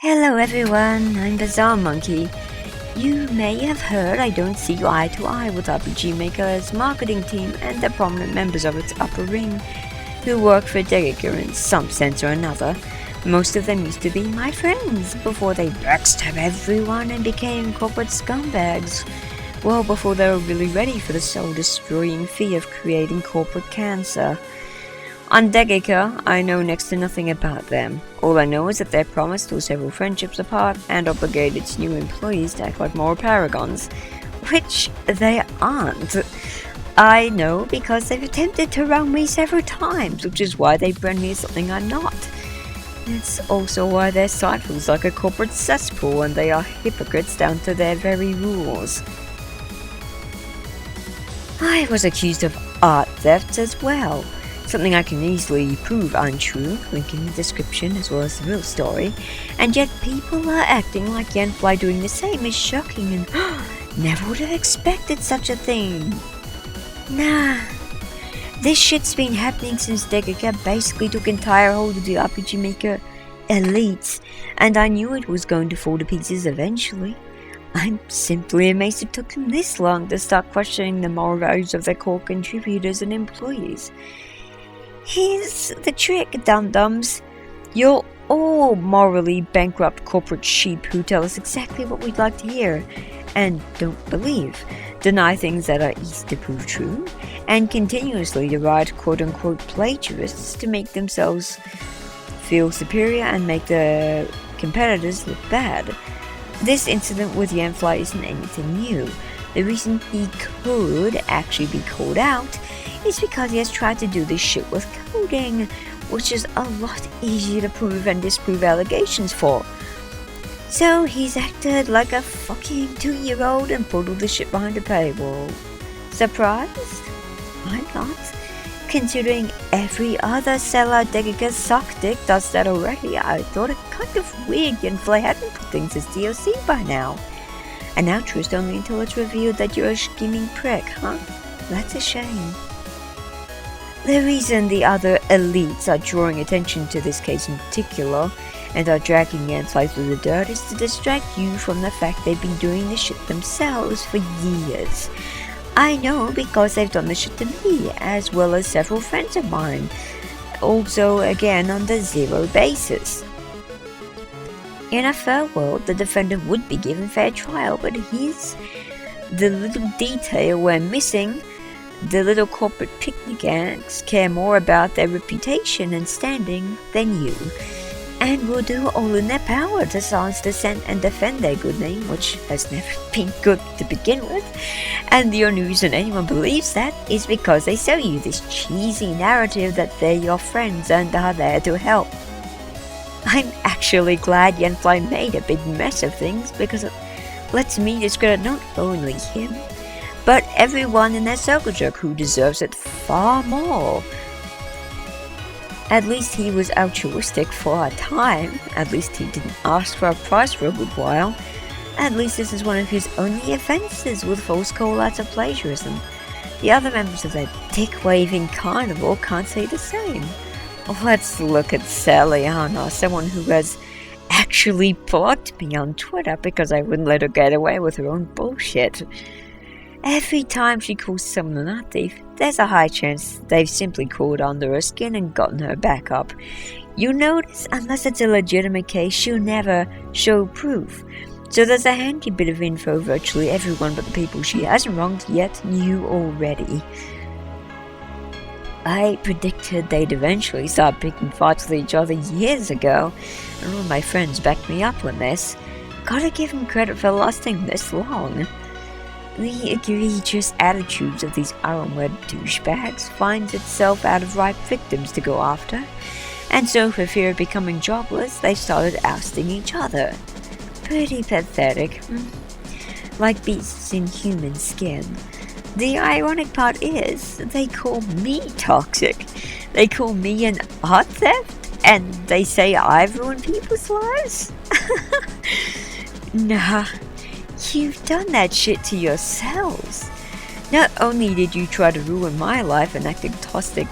Hello everyone, I'm Bazaar Monkey. You may have heard I don't see eye to eye with RPGmaker's marketing team and the prominent members of its upper ring who work for Degiker in some sense or another. Most of them used to be my friends before they backstabbed everyone and became corporate scumbags. Well, before they were really ready for the soul-destroying fee of creating corporate cancer. On Degiker, I know next to nothing about them. All I know is that they're promised or several friendships apart and obligated its new employees to act like moral paragons, which they aren't. I know because they've attempted to wrong me several times, which is why they brand me as something I'm not. It's also why their site feels like a corporate cesspool and they are hypocrites down to their very rules. I was accused of art theft as well. Something I can easily prove untrue, link in the description as well as the real story, and yet people are acting like Yanfly doing the same is shocking and never would have expected such a thing. Nah, this shit's been happening since Degiker basically took entire hold of the RPG Maker elites, and I knew it was going to fall to pieces eventually. I'm simply amazed it took them this long to start questioning the moral values of their core contributors and employees. Here's the trick, dum-dums. You're all morally bankrupt corporate sheep who tell us exactly what we'd like to hear and don't believe, deny things that are easy to prove true, and continuously deride quote-unquote plagiarists to make themselves feel superior and make their competitors look bad. This incident with Yanfly isn't anything new. The reason he could actually be called out is because he has tried to do this shit with coding, which is a lot easier to prove and disprove allegations for. So he's acted like a fucking 2-year-old and put all the shit behind a paywall. Surprised? I'm not. Considering every other seller Degiker suck dick does that already, I thought it kind of weird Yanfly hadn't put things as DLC by now. An altruist only until it's revealed that you're a scheming prick, huh? That's a shame. The reason the other elites are drawing attention to this case in particular and are dragging Yanfly through the dirt is to distract you from the fact they've been doing this shit themselves for years. I know because they've done this shit to me, as well as several friends of mine. Also, again, on the zero basis. In a fair world, the defendant would be given fair trial, but here's the little detail we're missing. The little corporate picnic ants care more about their reputation and standing than you, and will do all in their power to silence dissent and defend their good name, which has never been good to begin with. And the only reason anyone believes that is because they sell you this cheesy narrative that they're your friends and are there to help. I'm actually glad Yanfly made a big mess of things because it lets me discredit not only him, but everyone in their circle jerk who deserves it far more. At least he was altruistic for a time. At least he didn't ask for a price for a good while. At least this is one of his only offences with false call-outs of plagiarism. The other members of that dick-waving carnival can't say the same. Let's look at Saliana, someone who has actually blocked me on Twitter because I wouldn't let her get away with her own bullshit. Every time she calls someone an art thief, there's a high chance they've simply crawled under her skin and gotten her back up. You'll notice, unless it's a legitimate case, she'll never show proof. So there's a handy bit of info virtually everyone but the people she hasn't wronged yet knew already. I predicted they'd eventually start picking fights with each other years ago, and all my friends backed me up on this. Gotta give them credit for lasting this long. The egregious attitudes of these ironware douchebags finds itself out of ripe victims to go after, and so for fear of becoming jobless, they started ousting each other. Pretty pathetic. Like beasts in human skin. The ironic part is, they call me toxic. They call me an art theft, and they say I've ruined people's lives? Nah. You've done that shit to yourselves. Not only did you try to ruin my life and act toxic,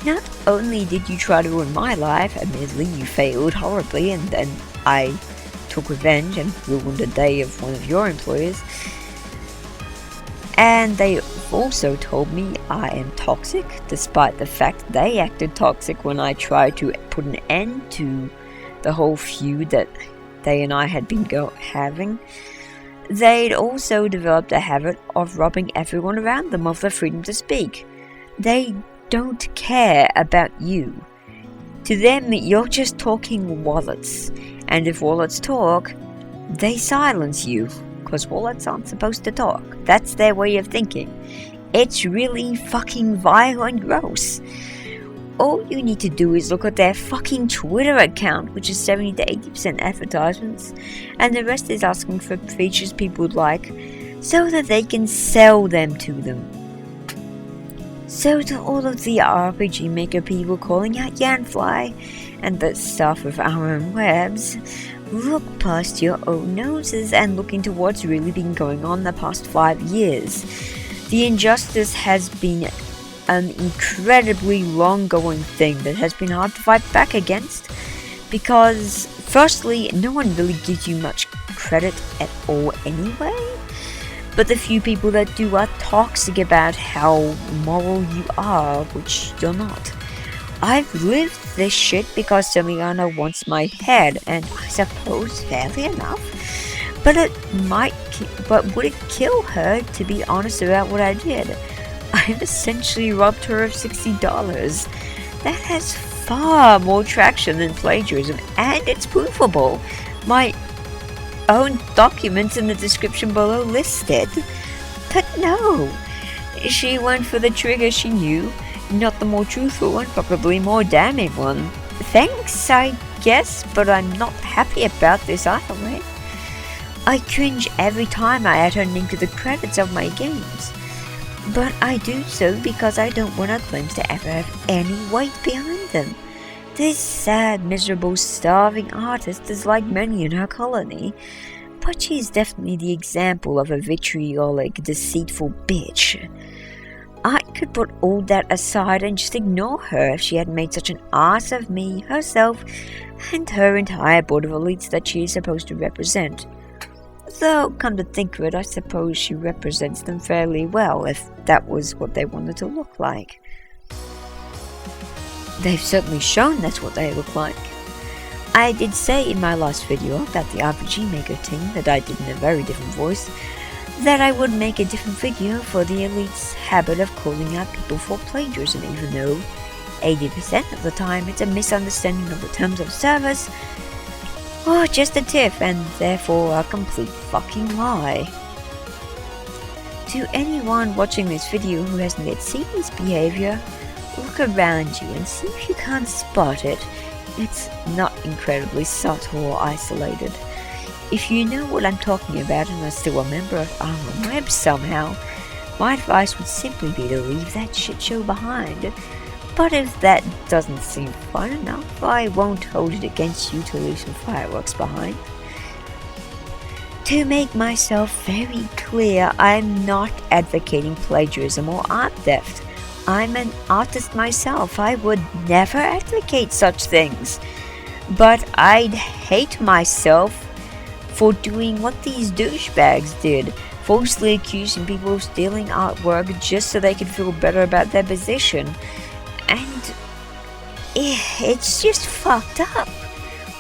Not only did you try to ruin my life, admittedly you failed horribly, and then I took revenge and ruined a day of one of your employers. And they also told me I am toxic, despite the fact they acted toxic when I tried to put an end to the whole feud that they and I had been having. They'd also developed a habit of robbing everyone around them of their freedom to speak. They don't care about you. To them, you're just talking wallets, and if wallets talk, they silence you, because wallets aren't supposed to talk. That's their way of thinking. It's really fucking vile and gross. All you need to do is look at their fucking Twitter account, which is 70 to 80% advertisements, and the rest is asking for features people would like, so that they can sell them to them. So to all of the RPG Maker people calling out Yanfly, and the staff of our own webs, look past your own noses and look into what's really been going on the past 5 years. The injustice has been an incredibly long-going thing that has been hard to fight back against, because firstly, no one really gives you much credit at all anyway, but the few people that do are toxic about how moral you are, which you're not. I've lived this shit because Seliana wants my head, and I suppose fairly enough. But would it kill her to be honest about what I did? I've essentially robbed her of $60. That has far more traction than plagiarism, and it's provable. My own documents in the description below listed. But no, she went for the trigger she knew, not the more truthful one, probably more damning one. Thanks, I guess, but I'm not happy about this either way. I cringe every time I add her name to the credits of my games, but I do so because I don't want our claims to ever have any weight behind them. This sad, miserable, starving artist is like many in her colony, but she is definitely the example of a vitriolic, deceitful bitch. I could put all that aside and just ignore her if she had made such an ass of me, herself, and her entire board of elites that she is supposed to represent. Though, come to think of it, I suppose she represents them fairly well, if that was what they wanted to look like. They've certainly shown that's what they look like. I did say in my last video about the RPG Maker team that I did in a very different voice, that I would make a different video for the elite's habit of calling out people for plagiarism, even though 80% of the time it's a misunderstanding of the terms of service, or just a tiff, and therefore a complete fucking lie. To anyone watching this video who hasn't yet seen this behavior, look around you and see if you can't spot it. It's not incredibly subtle or isolated. If you know what I'm talking about and are still a member of our web somehow, my advice would simply be to leave that shit show behind. But if that doesn't seem fun enough, I won't hold it against you to leave some fireworks behind. To make myself very clear, I'm not advocating plagiarism or art theft. I'm an artist myself. I would never advocate such things. But I'd hate myself for doing what these douchebags did, falsely accusing people of stealing artwork just so they could feel better about their position. And it's just fucked up.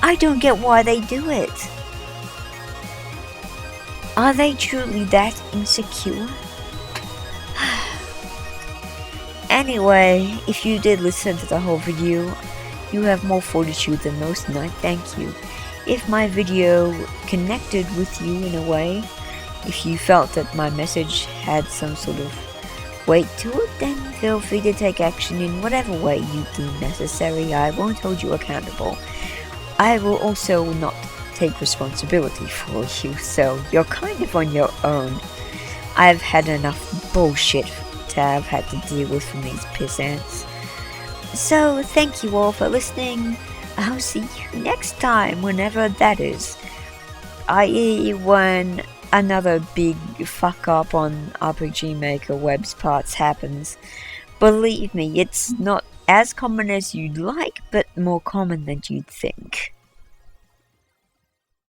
I don't get why they do it. Are they truly that insecure? Anyway, if you did listen to the whole video, you have more fortitude than most, and I thank you. If my video connected with you in a way, if you felt that my message had some sort of weight to it, then feel free to take action in whatever way you deem necessary. I won't hold you accountable. I will also not take responsibility for you, so you're kind of on your own. I've had enough bullshit to have had to deal with from these pissants. So thank you all for listening. I'll see you next time, whenever that is. I.e. when another big fuck up on RPG Maker Web's parts happens. Believe me, it's not as common as you'd like, but more common than you'd think.